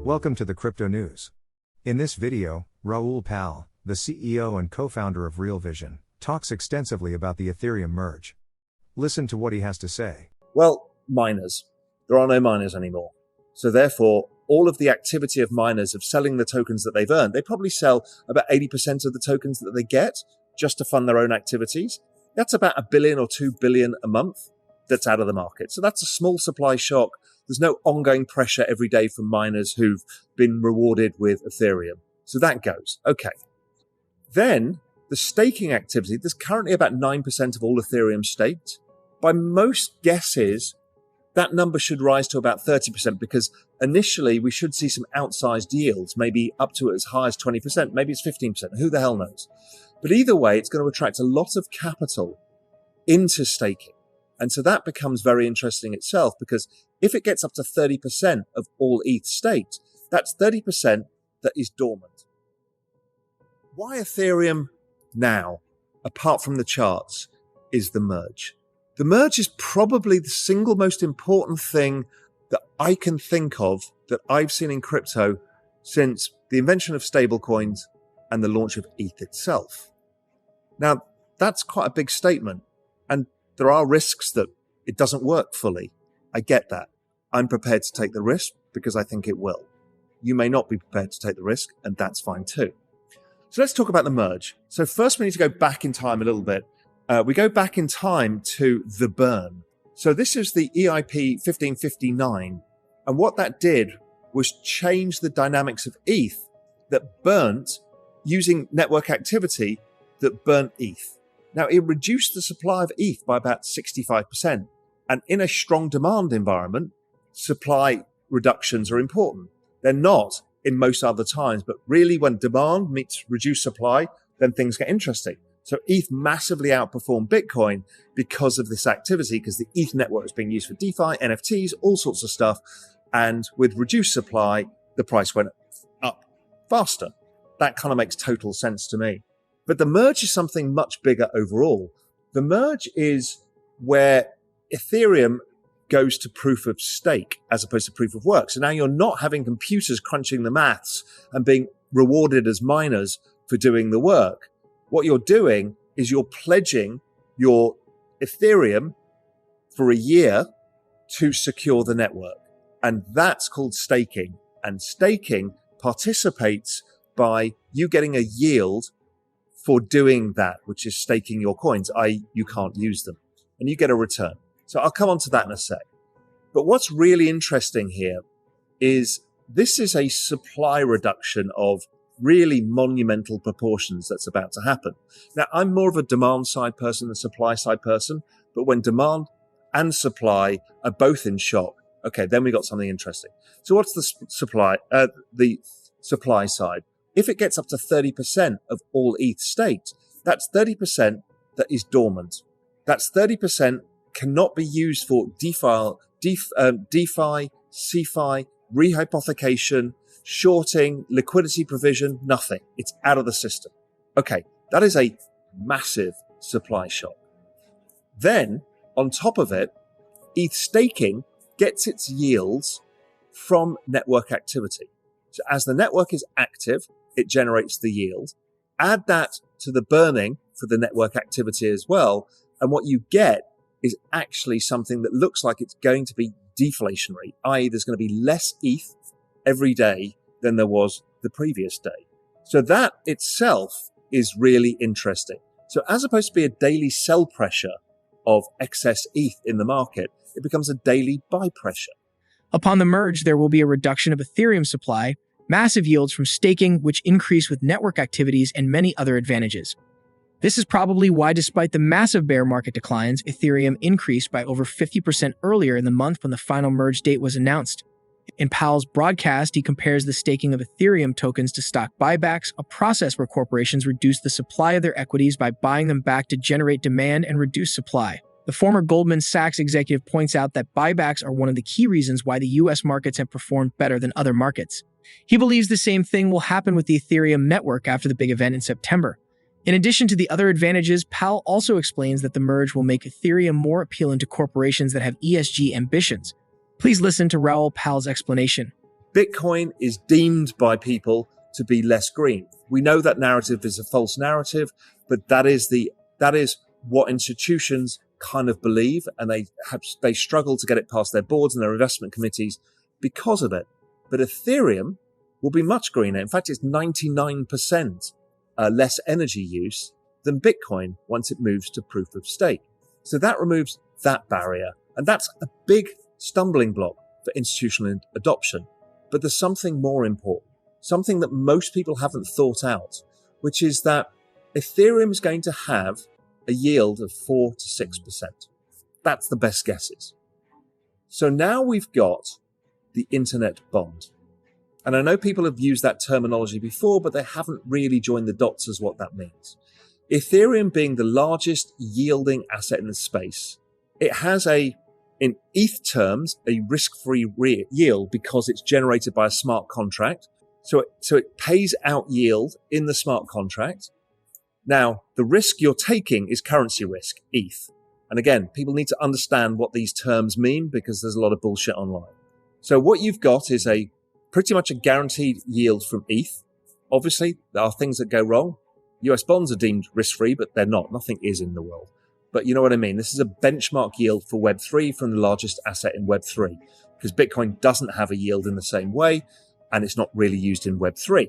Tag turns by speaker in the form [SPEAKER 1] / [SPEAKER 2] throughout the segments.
[SPEAKER 1] Welcome to the Crypto News. In this video, Raoul Pal, the CEO and co-founder of Real Vision, talks extensively about the Ethereum merge. Listen to what he has to say.
[SPEAKER 2] Well, miners. There are no miners anymore. So therefore, all of the activity of miners of selling the tokens that they've earned, they probably sell about 80% of the tokens that they get just to fund their own activities. That's about $1 billion or $2 billion a month that's out of the market. So that's a small supply shock. There's no ongoing pressure every day from miners who've been rewarded with Ethereum. So that goes. Okay. Then the staking activity, there's currently about 9% of all Ethereum staked. By most guesses, that number should rise to about 30% because initially we should see some outsized yields, maybe up to as high as 20%, maybe it's 15%, who the hell knows. But either way, it's going to attract a lot of capital into staking. And so that becomes very interesting itself because if it gets up to 30% of all ETH staked, that's 30% that is dormant. Why Ethereum now, apart from the charts, is the merge? The merge is probably the single most important thing that I can think of that I've seen in crypto since the invention of stablecoins and the launch of ETH itself. Now, that's quite a big statement, and there are risks that it doesn't work fully. I get that. I'm prepared to take the risk because I think it will. You may not be prepared to take the risk, and that's fine too. So let's talk about the merge. So first we need to go back in time a little bit. We go back in time to the burn. So this is the EIP 1559. And what that did was change the dynamics of ETH that burnt using network activity that burnt ETH. Now, it reduced the supply of ETH by about 65%. And in a strong demand environment, supply reductions are important. They're not in most other times, but really when demand meets reduced supply, then things get interesting. So ETH massively outperformed Bitcoin because of this activity, because the ETH network is being used for DeFi, NFTs, all sorts of stuff. And with reduced supply, the price went up faster. That kind of makes total sense to me. But the merge is something much bigger overall. The merge is where Ethereum goes to proof of stake as opposed to proof of work. So now you're not having computers crunching the maths and being rewarded as miners for doing the work. What you're doing is you're pledging your Ethereum for a year to secure the network. And that's called staking. And staking participates by you getting a yield for doing that, which is staking your coins, i.e. you can't use them. And you get a return. So I'll come on to that in a sec. But what's really interesting here is this is a supply reduction of really monumental proportions that's about to happen. Now, I'm more of a demand side person than a supply side person, but when demand and supply are both in shock, okay, then we got something interesting. So what's the supply side? If it gets up to 30% of all ETH staked, that's 30% that is dormant. That's 30% cannot be used for DeFi, CeFi, rehypothecation, shorting, liquidity provision, nothing. It's out of the system. Okay, that is a massive supply shock. Then, on top of it, ETH staking gets its yields from network activity. So as the network is active, it generates the yield. Add that to the burning for the network activity as well, and what you get is actually something that looks like it's going to be deflationary, i.e. there's going to be less ETH every day than there was the previous day. So that itself is really interesting. So as opposed to be a daily sell pressure of excess ETH in the market, it becomes a daily buy pressure.
[SPEAKER 3] Upon the merge, there will be a reduction of Ethereum supply, massive yields from staking, which increase with network activities, and many other advantages. This is probably why, despite the massive bear market declines, Ethereum increased by over 50% earlier in the month when the final merge date was announced. In Pal's broadcast, he compares the staking of Ethereum tokens to stock buybacks, a process where corporations reduce the supply of their equities by buying them back to generate demand and reduce supply. The former Goldman Sachs executive points out that buybacks are one of the key reasons why the US markets have performed better than other markets. He believes the same thing will happen with the Ethereum network after the big event in September. In addition to the other advantages, Pal also explains that the merge will make Ethereum more appealing to corporations that have ESG ambitions. Please listen to Raoul Pal's explanation.
[SPEAKER 2] Bitcoin is deemed by people to be less green. We know that narrative is a false narrative, but that is what institutions kind of believe, and they struggle to get it past their boards and their investment committees because of it. But Ethereum will be much greener. In fact, it's 99% less energy use than Bitcoin once it moves to proof of stake. So that removes that barrier, and that's a big stumbling block for institutional adoption. But there's something more important, something that most people haven't thought out, which is that Ethereum is going to have a yield of 4 to 6%. That's the best guesses. So now we've got the internet bond. And I know people have used that terminology before, but they haven't really joined the dots as what that means. Ethereum being the largest yielding asset in the space, it has in ETH terms, a risk-free yield because it's generated by a smart contract. So it pays out yield in the smart contract. Now, the risk you're taking is currency risk, ETH. And again, people need to understand what these terms mean because there's a lot of bullshit online. So what you've got is pretty much a guaranteed yield from ETH. Obviously, there are things that go wrong. US bonds are deemed risk-free, but they're not. Nothing is in the world. But you know what I mean? This is a benchmark yield for Web3 from the largest asset in Web3 because Bitcoin doesn't have a yield in the same way and it's not really used in Web3.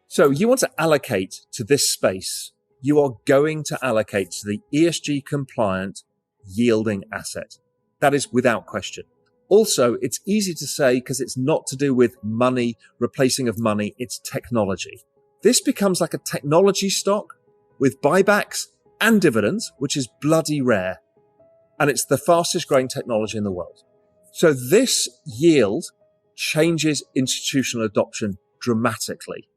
[SPEAKER 2] So you want to allocate to this space. You are going to allocate to the ESG compliant yielding asset. That is without question. Also, it's easy to say because it's not to do with money, replacing of money. It's technology. This becomes like a technology stock with buybacks and dividends, which is bloody rare. And it's the fastest growing technology in the world. So this yield changes institutional adoption dramatically.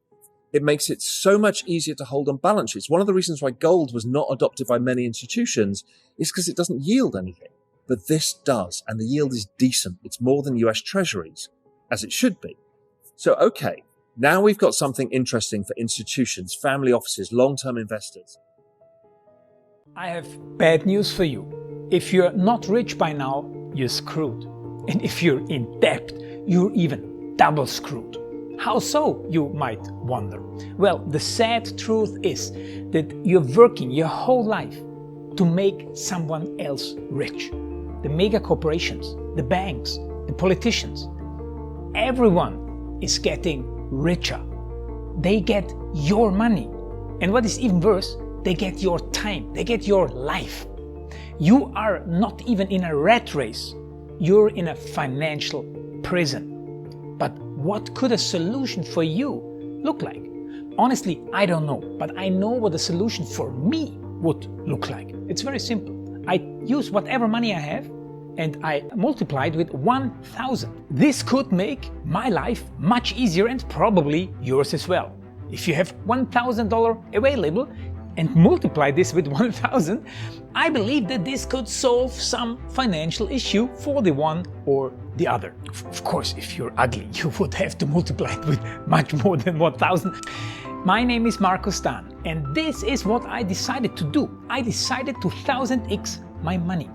[SPEAKER 2] It makes it so much easier to hold on balance sheets. One of the reasons why gold was not adopted by many institutions is because it doesn't yield anything. But this does, and the yield is decent. It's more than US treasuries, as it should be. So, okay, now we've got something interesting for institutions, family offices, long-term investors.
[SPEAKER 4] I have bad news for you. If you're not rich by now, you're screwed. And if you're in debt, you're even double screwed. How so, you might wonder? Well, the sad truth is that you're working your whole life to make someone else rich. The mega corporations, the banks, the politicians, everyone is getting richer. They get your money. And what is even worse, they get your time, they get your life. You are not even in a rat race, you're in a financial prison. But what could a solution for you look like? Honestly, I don't know, but I know what a solution for me would look like. It's very simple. I use whatever money I have and I multiply it with 1,000. This could make my life much easier and probably yours as well. If you have $1,000 available and multiply this with 1,000, I believe that this could solve some financial issue for the one or the other. Of course, if you're ugly, you would have to multiply it with much more than 1,000. My name is Markus Dan, and this is what I decided to do. I decided to 1000x my money.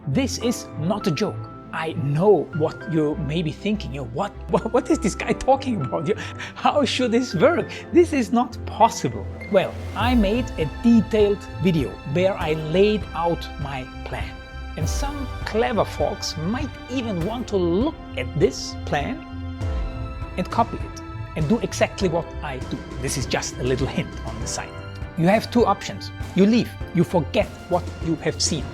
[SPEAKER 4] This is not a joke. I know what you may be thinking. What is this guy talking about? How should this work? This is not possible. Well, I made a detailed video where I laid out my plan. And some clever folks might even want to look at this plan and copy it and do exactly what I do. This is just a little hint on the side. You have two options. You leave, you forget what you have seen.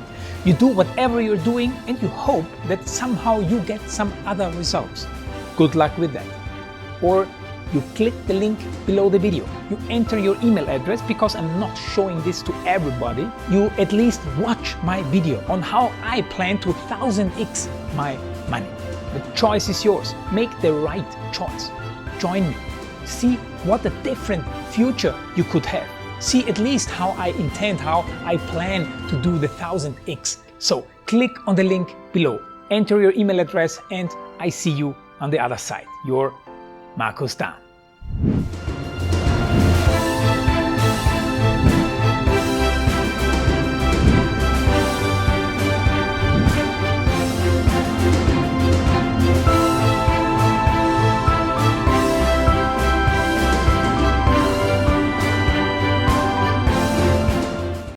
[SPEAKER 4] You do whatever you're doing and you hope that somehow you get some other results. Good luck with that. Or you click the link below the video. You enter your email address because I'm not showing this to everybody. You at least watch my video on how I plan to 1000x my money. The choice is yours. Make the right choice. Join me. See what a different future you could have. See at least how I intend, how I plan to do the 1000x. So click on the link below, enter your email address, and I see you on the other side. Your Markus Dan.